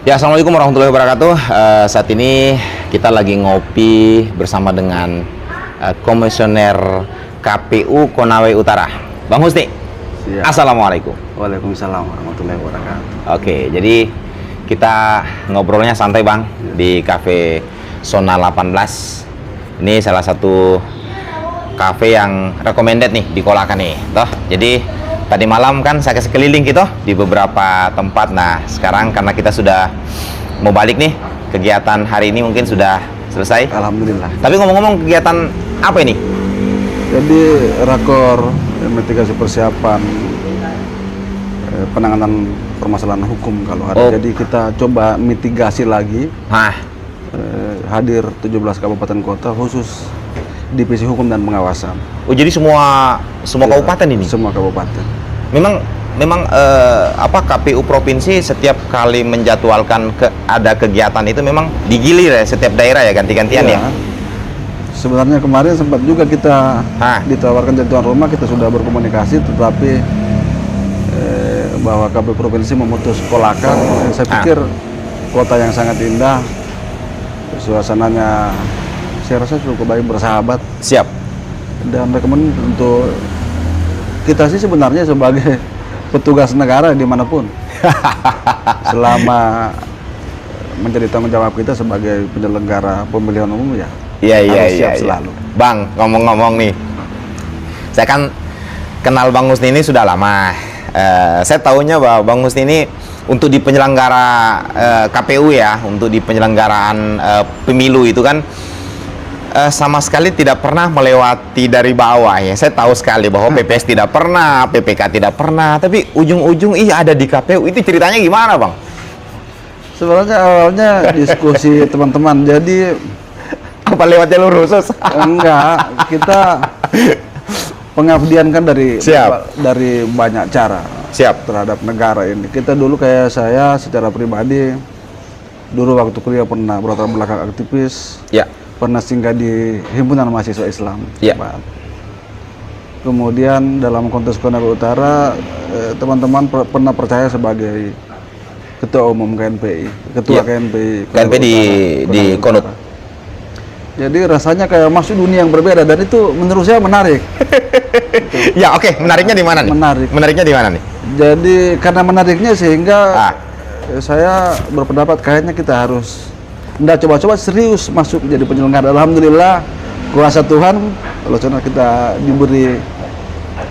Ya, assalamualaikum warahmatullahi wabarakatuh. Saat ini kita lagi ngopi bersama dengan Komisioner KPU Konawe Utara, Bang Husni. Siap. Assalamualaikum. Waalaikumsalam warahmatullahi wabarakatuh. Oke, jadi kita ngobrolnya santai Bang di Cafe Zona 18. Ini salah satu cafe yang recommended nih di Kolakan nih, toh. Jadi tadi malam kan saya kasih keliling gitu di beberapa tempat. Nah, sekarang karena kita sudah mau balik nih, kegiatan hari ini mungkin sudah selesai. Alhamdulillah. Tapi ngomong-ngomong, kegiatan apa ini? Jadi rakor mitigasi persiapan penanganan permasalahan hukum kalau ada. Oh. Jadi kita coba mitigasi lagi. Nah, Hadir 17 kabupaten kota khusus divisi hukum dan pengawasan. oh jadi semua Ya, kabupaten ini. Semua kabupaten. Memang KPU provinsi setiap kali menjadwalkan ada kegiatan itu memang digilir ya, setiap daerah ya, ganti-gantian ya. Sebenarnya kemarin sempat juga kita ditawarkan jadwal rumah, kita sudah berkomunikasi, tetapi bahwa KPU provinsi memutus Kolakan. Saya pikir kota yang sangat indah, suasananya saya rasa cukup baik, bersahabat. Siap. Dan rekomend untuk kita sih sebenarnya sebagai petugas negara dimanapun, selama menjadi tanggung jawab kita sebagai penyelenggara pemilihan umum ya. Iya. Selalu. Bang, ngomong-ngomong nih, saya kan kenal Bang Husni ini sudah lama. Saya tahunya bahwa Bang Husni ini untuk di penyelenggara KPU ya, untuk di penyelenggaraan pemilu itu kan sama sekali tidak pernah melewati dari bawah ya. Saya tahu sekali bahwa PPS tidak pernah, PPK tidak pernah, tapi ujung-ujung ada di KPU. Itu ceritanya gimana, Bang? Sebenarnya awalnya diskusi teman-teman, jadi apa lewat jalur khusus? enggak, kita pengabdian kan dari banyak cara. Siap. Terhadap negara ini. Kita dulu kayak saya secara pribadi, dulu waktu kuliah pernah berlatar belakang aktivis. Ya. Pernah singgah di Himpunan Mahasiswa Islam. Ya. Kemudian dalam konteks Konawe Utara, teman-teman pernah percaya sebagai Ketua Umum KNPI, Ketua KNPI. KNPI di Konut. Jadi rasanya kayak masuk dunia yang berbeda, dan itu menurut saya menarik. Ya, oke. Menariknya di mana nih? Menariknya di mana nih? Jadi karena menariknya sehingga saya berpendapat kayaknya kita harus coba-coba serius masuk jadi penyelenggara. Alhamdulillah, kuasa Tuhan, kalau kita diberi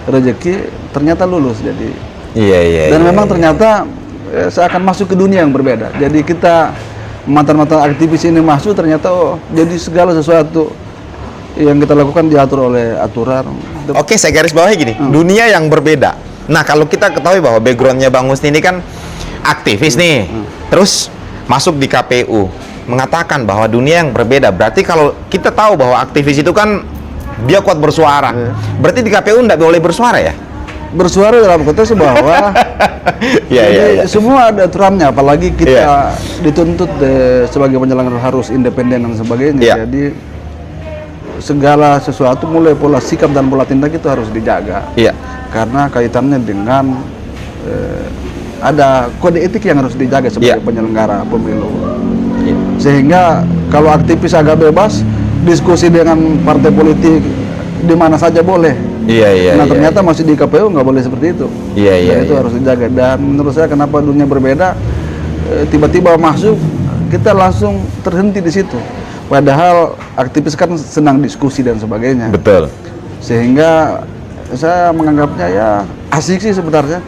rezeki, ternyata lulus. Jadi dan memang ternyata saya akan masuk ke dunia yang berbeda. Jadi kita mantan-mantan aktivis ini masuk, ternyata jadi segala sesuatu yang kita lakukan diatur oleh aturan. Oke, saya garis bawahi gini, dunia yang berbeda. Nah, kalau kita ketahui bahwa backgroundnya Bang Husni ini kan aktivis nih, terus masuk di KPU, mengatakan bahwa dunia yang berbeda. Berarti kalau kita tahu bahwa aktivis itu kan dia kuat bersuara, berarti di KPU nggak boleh bersuara ya? Bersuara dalam konteks bahwa semua ada aturannya, apalagi kita dituntut sebagai penyelenggara harus independen dan sebagainya. Jadi segala sesuatu, mulai pola sikap dan pola tindak itu harus dijaga. Karena kaitannya dengan ada kode etik yang harus dijaga sebagai penyelenggara pemilu. Sehingga kalau aktivis agak bebas, diskusi dengan partai politik di mana saja boleh. Ternyata masih di KPU nggak boleh seperti itu. Itu harus dijaga. Dan menurut saya kenapa dunia berbeda, tiba-tiba masuk kita langsung terhenti di situ. Padahal aktivis kan senang diskusi dan sebagainya. Betul. Sehingga saya menganggapnya ya asik sih sebenarnya.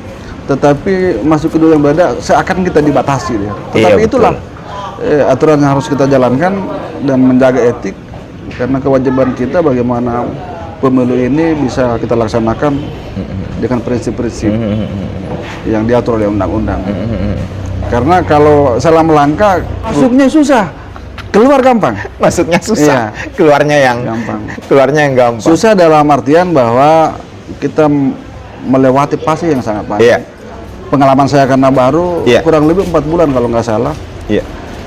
Tetapi masuk ke dunia yang berbeda seakan kita dibatasi dia. Tetapi itulah aturan yang harus kita jalankan dan menjaga etik, karena kewajiban kita bagaimana pemilu ini bisa kita laksanakan dengan prinsip-prinsip yang diatur oleh undang-undang. Karena kalau salah melangkah, masuknya susah, keluar gampang. Masuknya susah, keluarnya yang gampang. Susah dalam artian bahwa kita melewati fase yang sangat panjang. Pengalaman saya karena baru, kurang lebih 4 bulan kalau nggak salah.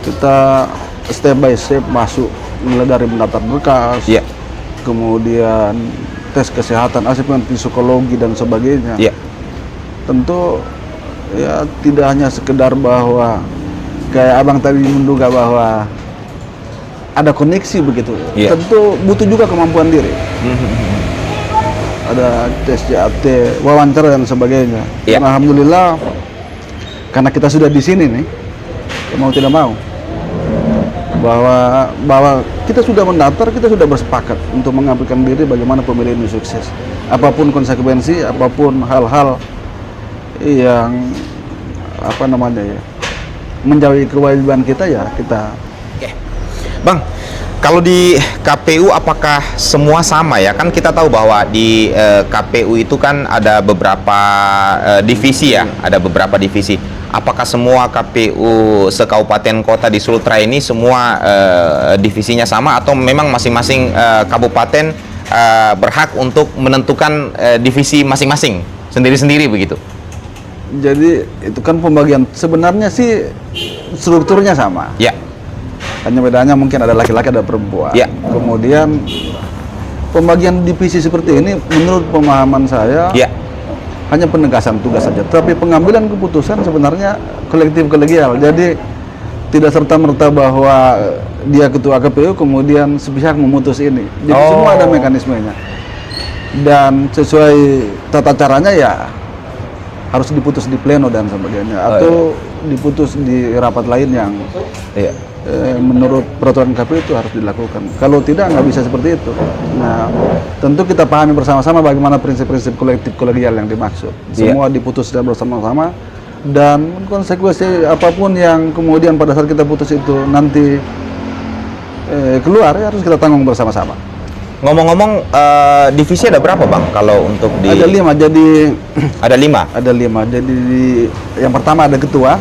Kita step by step masuk, mulai dari mendaftar berkas, kemudian tes kesehatan, asesmen psikologi dan sebagainya. Tentu ya tidak hanya sekedar bahwa kayak abang tadi menduga bahwa ada koneksi begitu, Iya. tentu butuh juga kemampuan diri. Ada tes JAT, wawancara dan sebagainya. Iya. Dan alhamdulillah karena kita sudah di sini nih, mau tidak mau, bahwa kita sudah mendaftar, kita sudah bersepakat untuk mengabdikan diri bagaimana pemilu ini sukses. Apapun konsekuensi, apapun hal-hal yang apa namanya ya, menjauhi kewajiban kita ya kita. Bang, kalau di KPU apakah semua sama ya? Kan kita tahu bahwa di KPU itu kan ada beberapa divisi ya, ada beberapa divisi. Apakah semua KPU sekaupaten kota di Sultra ini semua divisinya sama atau memang masing-masing kabupaten berhak untuk menentukan divisi masing-masing sendiri-sendiri begitu? Jadi itu kan pembagian, sebenarnya sih strukturnya sama. Ya. Hanya bedanya mungkin ada laki-laki, ada perempuan. Ya. Kemudian pembagian divisi seperti ini menurut pemahaman saya Ya. hanya penegasan tugas saja. Tapi pengambilan keputusan sebenarnya kolektif kolegial. Jadi tidak serta-merta bahwa dia ketua KPU kemudian sepihak memutus ini. Jadi semua ada mekanismenya. Dan sesuai tata caranya ya harus diputus di pleno dan sebagainya, atau diputus di rapat lain yang menurut peraturan KPU itu harus dilakukan. Kalau tidak, nggak bisa seperti itu. Nah, tentu kita pahami bersama-sama bagaimana prinsip-prinsip kolektif kolegial yang dimaksud. Semua diputus dan bersama-sama, dan konsekuensi apapun yang kemudian pada saat kita putus itu nanti keluar ya harus kita tanggung bersama-sama. Ngomong-ngomong, divisi ada berapa bang? Kalau untuk di Ada 5, jadi ada 5. ada 5. Jadi yang pertama ada ketua.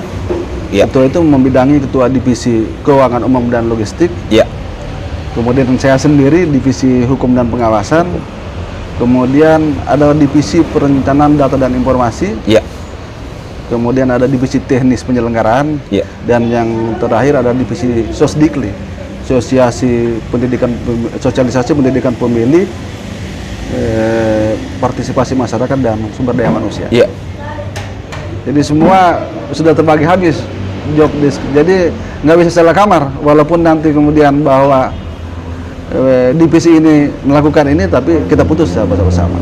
Ya. Ketua itu membidangi ketua divisi keuangan umum dan logistik. Ya. Kemudian saya sendiri divisi hukum dan pengawasan. Kemudian ada divisi perencanaan data dan informasi. Ya. Kemudian ada divisi teknis penyelenggaraan. Ya. Dan yang terakhir ada divisi Sosdikli, sosialisasi pendidikan pemilih, partisipasi masyarakat dan sumber daya manusia. Ya. Jadi semua sudah terbagi habis job desk. Jadi nggak bisa salah kamar, walaupun nanti kemudian bahwa divisi ini melakukan ini, tapi kita putus bersama-sama.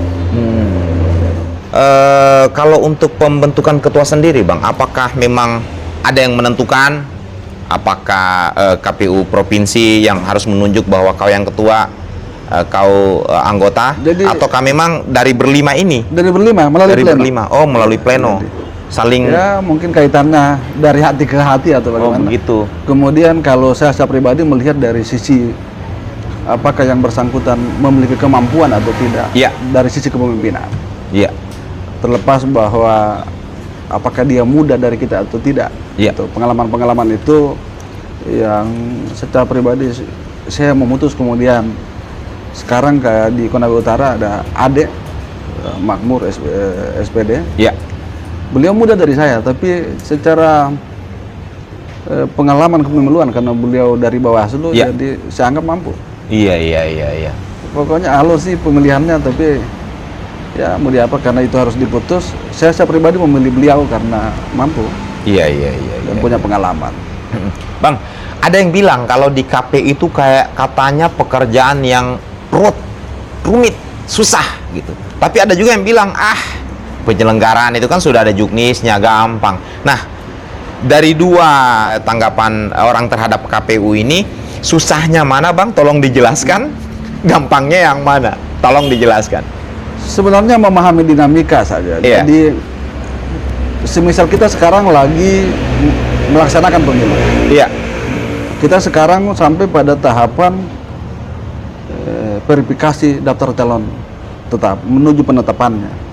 Kalau untuk pembentukan ketua sendiri bang, apakah memang ada yang menentukan? Apakah KPU provinsi yang harus menunjuk bahwa kau yang ketua, kau anggota? Jadi, ataukah memang dari berlima ini? Dari berlima melalui Dari pleno. berlima. Oh, melalui pleno. Saling. Ya mungkin kaitannya dari hati ke hati atau bagaimana. Begitu. Kemudian kalau saya pribadi melihat dari sisi apakah yang bersangkutan memiliki kemampuan atau tidak. Ya. Dari sisi kepemimpinan. Iya. Terlepas bahwa apakah dia muda dari kita atau tidak. Ya. Pengalaman-pengalaman itu yang secara pribadi saya memutus. Kemudian sekarang kayak di Konawe Utara ada Ade Makmur SPD. Ya. Beliau muda dari saya, tapi secara pengalaman kepemiluan karena beliau dari Bawaslu, Ya. jadi saya anggap mampu. Iya. Pokoknya halus sih pemilihannya, tapi ya mau diapa, karena itu harus diputus. Saya pribadi memilih beliau karena mampu Iya. dan punya pengalaman. Bang, ada yang bilang kalau di KPU itu kayak katanya pekerjaan yang rumit, susah gitu. Tapi ada juga yang bilang, penyelenggaraan itu kan sudah ada juknisnya, gampang. Nah, dari dua tanggapan orang terhadap KPU ini, susahnya mana bang? Tolong dijelaskan. Gampangnya yang mana? Tolong dijelaskan. Sebenarnya memahami dinamika saja. Iya. Jadi semisal kita sekarang lagi melaksanakan pemilu. Iya. Kita sekarang sampai pada tahapan verifikasi daftar calon tetap menuju penetapannya.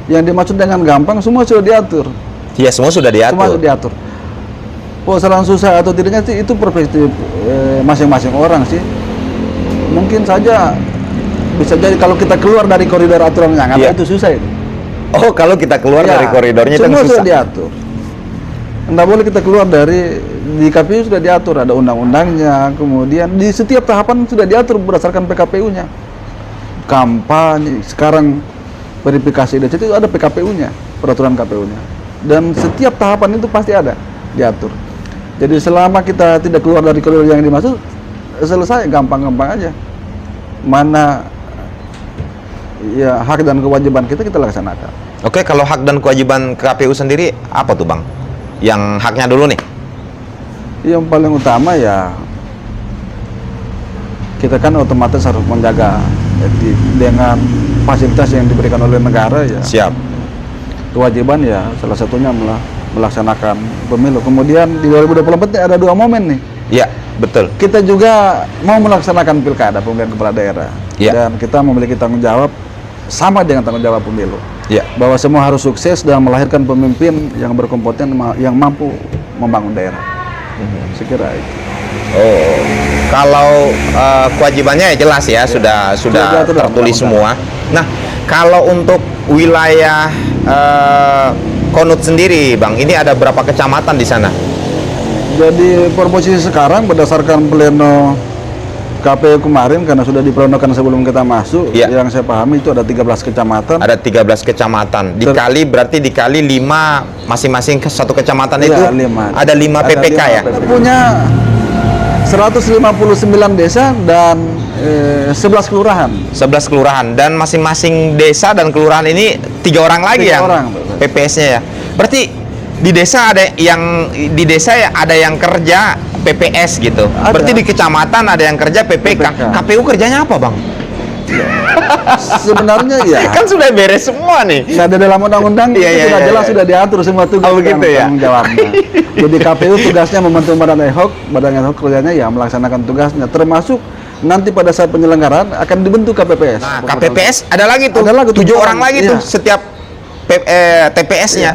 Yang dimaksud dengan gampang semua sudah diatur. Iya, semua sudah diatur. Semua sudah diatur. Persoalan susah atau tidaknya sih itu perspektif masing-masing orang sih. Mungkin saja bisa jadi kalau kita keluar dari koridor aturan yang ada, Iya. itu susah itu. Oh, kalau kita keluar dari koridornya itu semua susah. sudah diatur. Nggak boleh kita keluar dari, di KPU sudah diatur, ada undang-undangnya, kemudian di setiap tahapan sudah diatur berdasarkan PKPU-nya. Kampanye, sekarang verifikasi itu ada PKPU-nya, peraturan KPU-nya. Dan setiap tahapan itu pasti ada diatur. Jadi selama kita tidak keluar dari koridor yang dimaksud, selesai, gampang-gampang aja. Mana ya hak dan kewajiban kita laksanakan. Oke, kalau hak dan kewajiban KPU sendiri apa tuh Bang? Yang haknya dulu nih. Yang paling utama ya kita kan otomatis harus menjaga dengan fasilitas yang diberikan oleh negara ya. Siap. Kewajiban ya salah satunya melaksanakan pemilu. Kemudian di 2024 ini ada 2 momen nih. Ya, betul. Kita juga mau melaksanakan pilkada pemilihan kepala daerah. Ya. Dan kita memiliki tanggung jawab sama dengan tanggung jawab pemilu. Ya. Bahwa semua harus sukses dan melahirkan pemimpin yang berkompeten, yang mampu membangun daerah. Saya kira itu. Oh, kalau kewajibannya ya jelas ya, sudah tertulis semua. Nah, kalau untuk wilayah Konut sendiri, Bang, ini ada berapa kecamatan di sana? Jadi posisi sekarang berdasarkan pleno KPU kemarin, karena sudah diplenokan sebelum kita masuk, Ya. yang saya pahami itu ada 13 kecamatan. Ada 13 kecamatan. Berarti dikali 5 masing-masing ke satu kecamatan Ya, itu 5. ada 5 PPK ya? Kita punya 159 desa dan 11 kelurahan. 11 kelurahan dan masing-masing desa dan kelurahan ini 3 orang lagi 3 yang orang. PPS-nya ya. Berarti di desa ya ada yang kerja PPS gitu. Ada. Berarti di kecamatan ada yang kerja PPK. KPU kerjanya apa, Bang? Sebenarnya ya Kan sudah beres semua nih. nggak ada dalam undang-undang, Iya, itu iya, sudah iya, jelas, iya. sudah diatur semua tugas Oh, begitu ya? tanggung jawabnya. Jadi KPU tugasnya membantu badan ad hoc kerjanya ya melaksanakan tugasnya, termasuk nanti pada saat penyelenggaraan akan dibentuk KPPS. Nah, KPPS ada lagi tuh. Ada lagi 7 orang lagi Iya. tuh setiap TPS-nya.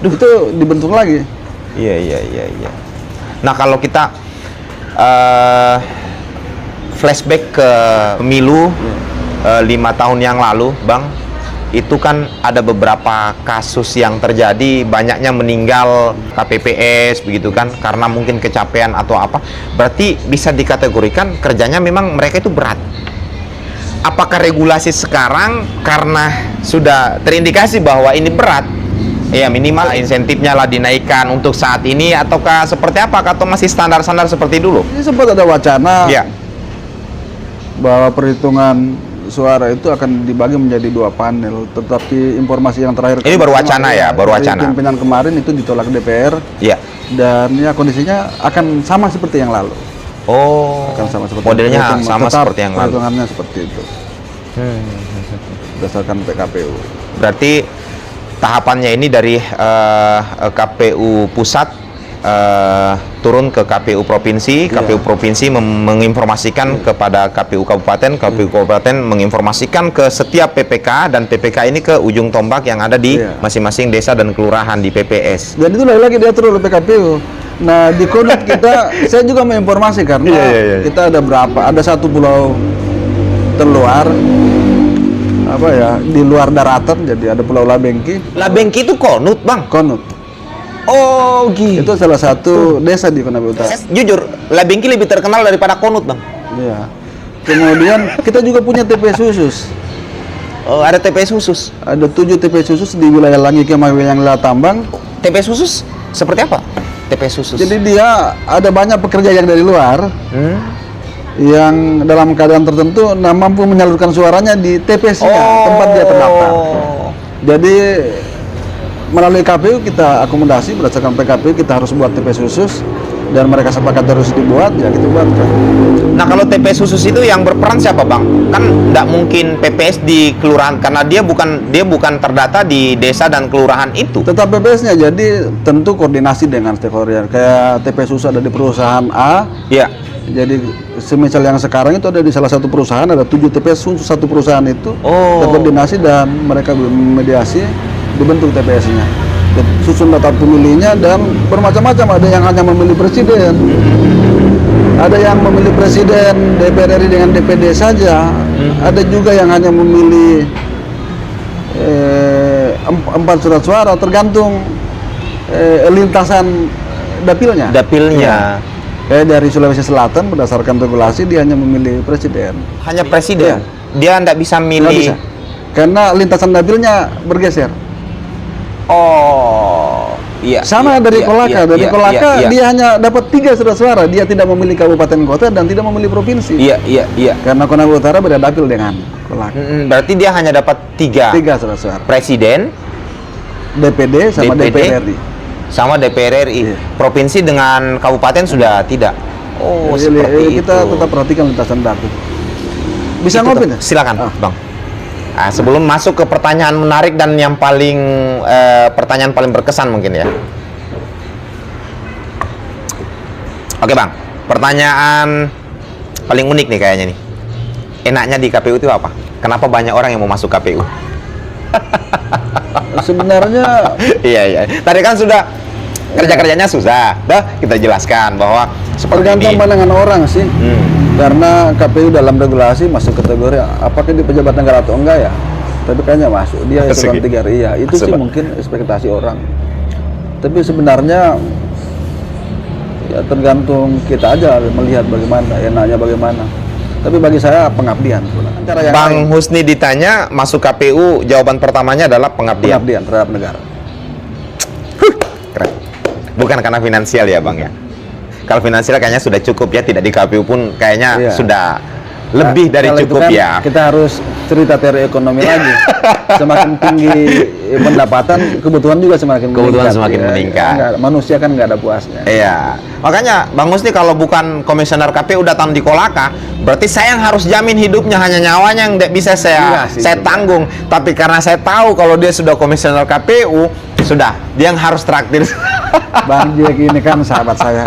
Itu dibentuk lagi. Iya. Nah, kalau kita flashback ke pemilu 5 tahun yang lalu, Bang, itu kan ada beberapa kasus yang terjadi, banyaknya meninggal KPPS begitu kan, karena mungkin kecapean atau apa. Berarti bisa dikategorikan kerjanya memang mereka itu berat. Apakah regulasi sekarang karena sudah terindikasi bahwa ini berat, ya minimal insentifnya lah dinaikkan untuk saat ini, ataukah seperti apa, atau masih standar-standar seperti dulu? Ini sempat ada wacana Ya. bahwa perhitungan suara itu akan dibagi menjadi 2 panel, tetapi informasi yang terakhir Ini baru wacana ya, baru dari wacana. pimpinan kemarin itu ditolak DPR, Ya. dan ya kondisinya akan sama seperti yang lalu. Oh. Akan sama seperti modelnya itu. sama Tetap seperti yang lalu. perhitungannya seperti itu berdasarkan PKPU. Berarti tahapannya ini dari KPU pusat turun ke KPU provinsi, Iya. KPU provinsi menginformasikan kepada KPU kabupaten, KPU kabupaten menginformasikan ke setiap PPK, dan PPK ini ke ujung tombak yang ada di Iya. masing-masing desa dan kelurahan di PPS. Dan itu lagi diatur oleh PKPU. Nah, di Konut kita, saya juga menginformasi karena Iya. kita ada satu pulau terluar, apa ya, di luar daratan, jadi ada Pulau Labengki, Labengki itu Konut, Bang. Konut. Oh, gitu. Itu salah satu desa di Konawe Utara. Jujur, Labengki lebih terkenal daripada Konut, Bang. Iya. Kemudian kita juga punya TPS khusus. Oh, ada TPS khusus. Ada 7 TPS khusus di wilayah Langi Kemawe yang Wilayah Tambang. TPS khusus seperti apa? TPS khusus. Jadi dia ada banyak pekerja yang dari luar yang dalam keadaan tertentu mampu menyalurkan suaranya di TPS-nya, tempat dia terdaftar. Jadi melalui KPU kita akomodasi, berdasarkan PKPU kita harus buat TPS khusus, dan mereka sepakat harus dibuat, ya kita buatkan. Nah, kalau TPS khusus itu yang berperan siapa, Bang? Kan nggak mungkin PPS di kelurahan, karena dia bukan terdata di desa dan kelurahan itu. Tetap PPS-nya, jadi tentu koordinasi dengan stakeholder. Kayak TPS khusus ada di perusahaan A, Iya. jadi semisal yang sekarang itu ada di salah satu perusahaan, ada 7 TPS khusus satu perusahaan itu, Oh. terkoordinasi dan mereka mediasi, dibentuk TPS-nya. Susun data pemilihnya, dan bermacam-macam, ada yang hanya memilih presiden, ada yang memilih presiden DPR RI dengan DPD saja, ada juga yang hanya memilih 4 surat suara, tergantung lintasan dapilnya. Dapilnya. Kayak dari Sulawesi Selatan berdasarkan regulasi dia hanya memilih presiden. Hanya presiden. Iya. Dia nggak bisa Nggak milih. bisa. Karena lintasan dapilnya bergeser. Oh. iya. Sama Iya, dari iya, Kolaka. iya, Dari iya, Kolaka iya, iya. dia hanya dapat 3 surat suara. Dia tidak memilih kabupaten kota dan tidak memilih provinsi. Iya, iya, iya. Karena Konawe Utara beda dapil dengan Kolaka. Berarti dia hanya dapat 3. 3 surat suara. Presiden, DPD sama DPD, DPR RI. sama DPR RI. Iya. Provinsi dengan kabupaten sudah tidak. Oh, Jadi, seperti kita itu. tetap perhatikan lintasan dapil. Bisa Itu ngopi tuh. nih? Silakan, Ah. Bang. Nah, sebelum masuk ke pertanyaan menarik dan yang paling pertanyaan paling berkesan mungkin ya. Oke, Bang. Pertanyaan paling unik nih kayaknya nih. Enaknya di KPU itu apa? Kenapa banyak orang yang mau masuk KPU? Sebenarnya Iya, iya. Tadi kan sudah kerja-kerjanya susah. Dah kita jelaskan bahwa seperti tergantung ini. pandangan orang sih. Hmm. Karena KPU dalam regulasi masuk kategori apakah di pejabat negara atau enggak ya. Tapi kayaknya masuk. Dia Masuk eselon ya? 3 iya. Itu Masuk, sih Bang. mungkin ekspektasi orang. Tapi sebenarnya ya tergantung kita aja melihat bagaimana, enaknya bagaimana. Tapi bagi saya pengabdian. Cara yang Bang lain, Husni ditanya masuk KPU, jawaban pertamanya adalah pengabdian. pengabdian terhadap negara. Keren. Bukan karena finansial ya, Bang ya. Kalau finansial kayaknya sudah cukup ya, tidak di KPU pun kayaknya Iya. sudah lebih dari Kalau itu cukup kan ya. Kita harus cerita teori ekonomi lagi. Semakin tinggi pendapatan, kebutuhan juga semakin Kebutuhan meningkat. semakin Ya, meningkat. manusia kan nggak ada puasnya. Iya. Makanya Bang Husni kalau bukan komisioner KPU datang di Kolaka, berarti saya yang harus jamin hidupnya, hanya nyawanya yang tidak bisa Iya sih, saya itu. tanggung. Tapi karena saya tahu kalau dia sudah komisioner KPU, sudah dia yang harus traktir. Bang Jack ini kan sahabat saya.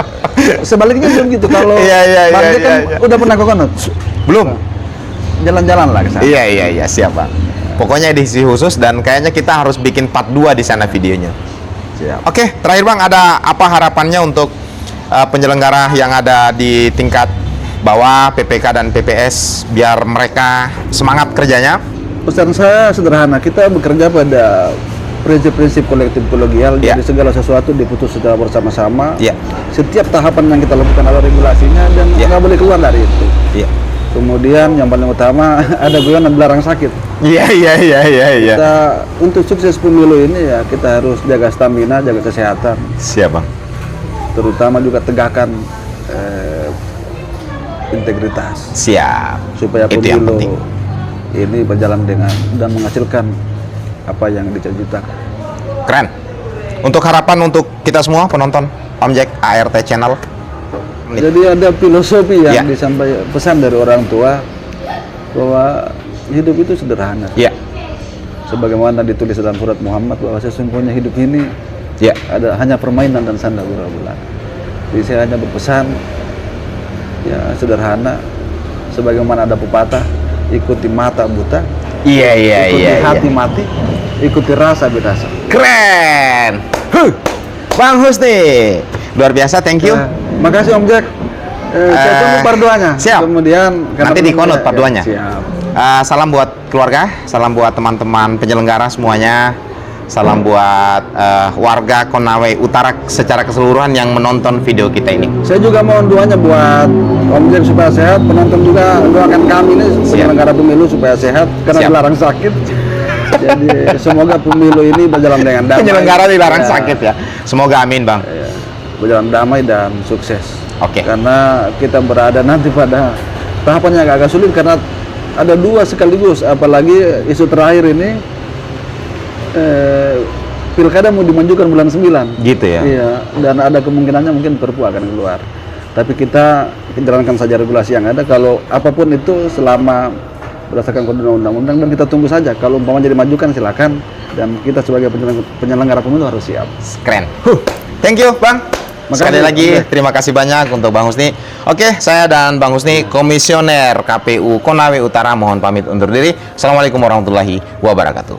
Sebaliknya belum gitu. Kalau Iya, iya, Bang iya, Jack kan iya. udah pernah ke kono. Belum. Jalan-jalan lah ke sana. Iya, iya, iya, siap, Bang. Pokoknya edisi khusus dan kayaknya kita harus bikin part 2 di sana videonya. Siap. Oke, terakhir Bang, ada apa harapannya untuk penyelenggara yang ada di tingkat bawah, PPK dan PPS, biar mereka semangat kerjanya? Pesan saya sederhana, kita bekerja pada prinsip-prinsip kolektif kolegial, Ya. jadi segala sesuatu diputus secara bersama-sama. Iya. Setiap tahapan yang kita lakukan ada regulasinya dan Ya. nggak boleh keluar dari itu. Iya. Kemudian yang paling utama ada guyonan dilarang sakit. Iya, iya, iya, iya, iya. Kita untuk sukses pemilu ini ya kita harus jaga stamina, jaga kesehatan, Siap, Bang. terutama juga tegakkan integritas Siap. supaya Itu yang pemilu penting. ini berjalan dengan dan menghasilkan apa yang dicita-citakan. Keren. Untuk harapan untuk kita semua penonton Om Jack ART Channel. Jadi ada filosofi Ya. yang disampaikan pesan dari orang tua bahwa hidup itu sederhana. Iya. Sebagaimana ditulis dalam surat Muhammad bahwa sesungguhnya hidup ini Iya. ada hanya permainan dan sanda gurau-gurau. Jadi saya hanya berpesan ya sederhana, sebagaimana ada pepatah, ikuti mata buta, Iya, iya, ikuti iya. hati Iya. mati, ikuti rasa binasa. Keren. Bang Husni, luar biasa, thank you. Makasih Om Jack. Saya tunggu part 2-nya. siap. Kemudian Nanti di konot part 2-nya. Siap. Salam buat keluarga, salam buat teman-teman penyelenggara semuanya, salam buat warga Konawe Utara secara keseluruhan yang menonton video kita ini. Saya juga mohon doanya buat Om Jack supaya sehat, penonton juga doakan kami ini penyelenggara pemilu supaya sehat karena Siap. dilarang sakit. Jadi semoga pemilu ini berjalan dengan damai. Penyelenggara dilarang Ya, sakit ya. Semoga amin, Bang. ya, berjalan damai dan sukses. Oke. Karena kita berada nanti pada tahapan yang agak sulit karena ada 2 sekaligus, apalagi isu terakhir ini pilkada mau dimajukan bulan 9. Gitu ya. Iya, dan ada kemungkinannya mungkin Perpu akan keluar. Tapi kita jalankan saja regulasi yang ada. Kalau apapun itu selama berdasarkan kode undang-undang dan kita tunggu saja. Kalau umpamanya dimajukan silakan dan kita sebagai penyelenggara pemilu harus siap. Keren. Thank you, Bang. Makasih. Sekali lagi Oke. terima kasih banyak untuk Bang Husni. Oke, saya dan Bang Husni, Komisioner KPU Konawe Utara, mohon pamit undur diri. Assalamualaikum warahmatullahi wabarakatuh.